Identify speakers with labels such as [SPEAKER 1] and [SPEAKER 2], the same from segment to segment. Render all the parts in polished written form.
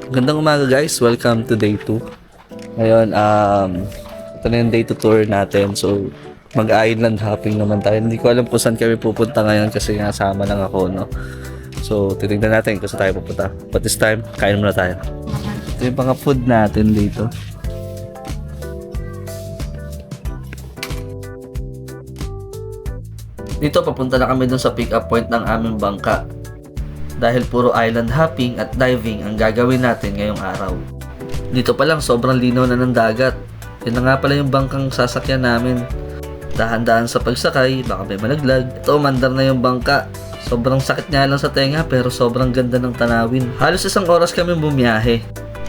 [SPEAKER 1] Gandang umaga guys, welcome to day 2. Ngayon, ito na yung day 2 tour natin. So, mag-island hopping naman tayo. Hindi ko alam kung saan kami pupunta ngayon kasi nga sama lang ako, no? So, titignan natin kung saan tayo pupunta. But this time, kain muna tayo. Ito yung mga food natin dito. Dito, papunta na kami dun sa pick-up point ng aming bangka. Dahil puro island hopping at diving ang gagawin natin ngayong araw. Dito pa lang sobrang linaw na ng dagat. Yun na nga pala yung bangkang sasakyan namin. Dahan-dahan sa pagsakay, baka may malaglag. Ito, mandar na yung bangka. Sobrang sakit nga lang sa tenga pero sobrang ganda ng tanawin. Halos 1 oras kami bumiyahe.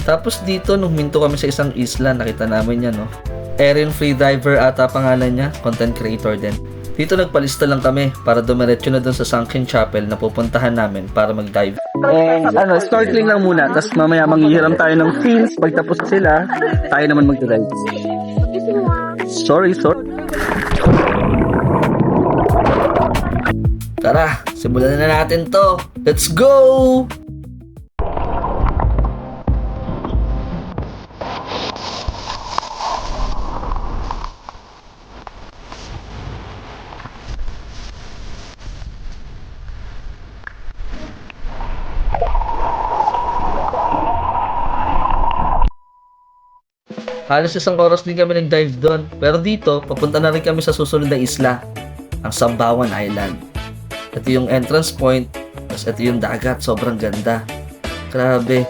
[SPEAKER 1] Tapos dito, nung minto kami sa isang isla, nakita namin yan, no? Erin Freediver ata pangalan niya, content creator din. Dito nagpalista lang kami para dumiretso na dun sa Sunken Chapel na pupuntahan namin para mag-dive. Snorkeling lang muna, tapos mamaya manghihiram tayo ng fins. Pagtapos sila, tayo naman mag-dive. Sorry. Tara, simulan na natin to. Let's go! Halos 1 oras din kami nag-dive doon. Pero dito, papunta na rin kami sa susunod na isla, ang Sambawan Island. Ito yung entrance point, tapos ito yung dagat, sobrang ganda. Grabe.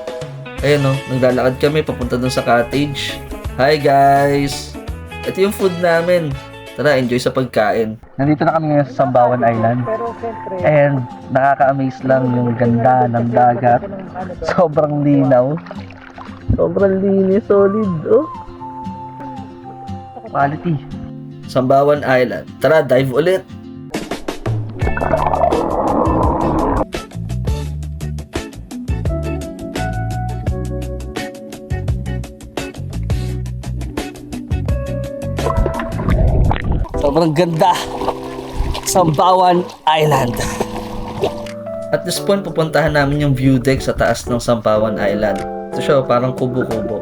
[SPEAKER 1] Ayan o, naglalakad kami papunta doon sa cottage. Hi guys! Ito yung food namin. Tara, enjoy sa pagkain. Nandito na kami ngayon sa Sambawan Island. And nakaka-amaze lang yung ganda ng dagat. Sobrang linaw. Sobrang linis, solid. Oh. Quality. Sambawan Island. Tara, dive ulit. Sobrang ganda. Sambawan Island. At this point, pupuntahan namin yung view deck sa taas ng Sambawan Island. Ito siya, parang kubo-kubo.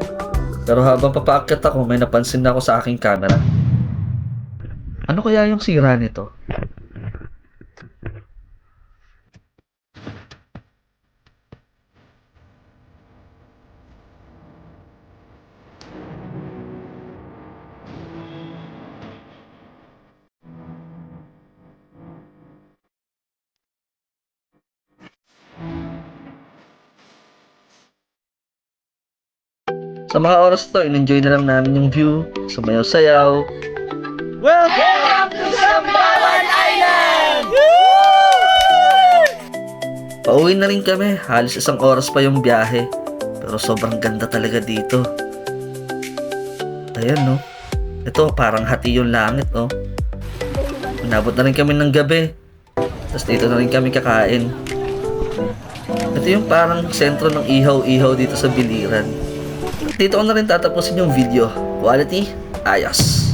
[SPEAKER 1] Pero habang papaakyat ako, may napansin na ako sa aking camera. Ano kaya yung sira nito? Sa mga oras to, in-enjoy na lang namin yung view, sumayaw-sayaw. Welcome to Sambawan Island! Pauwi na rin kami, halos 1 oras pa yung biyahe. Pero sobrang ganda talaga dito. Ayan no, ito parang hati yung langit no. Inabot na rin kami ng gabi. Tapos dito na rin kami kakain. Ito yung parang sentro ng ihaw-ihaw dito sa Biliran. Dito ko na rin tatapusin yung video. Quality, ayos.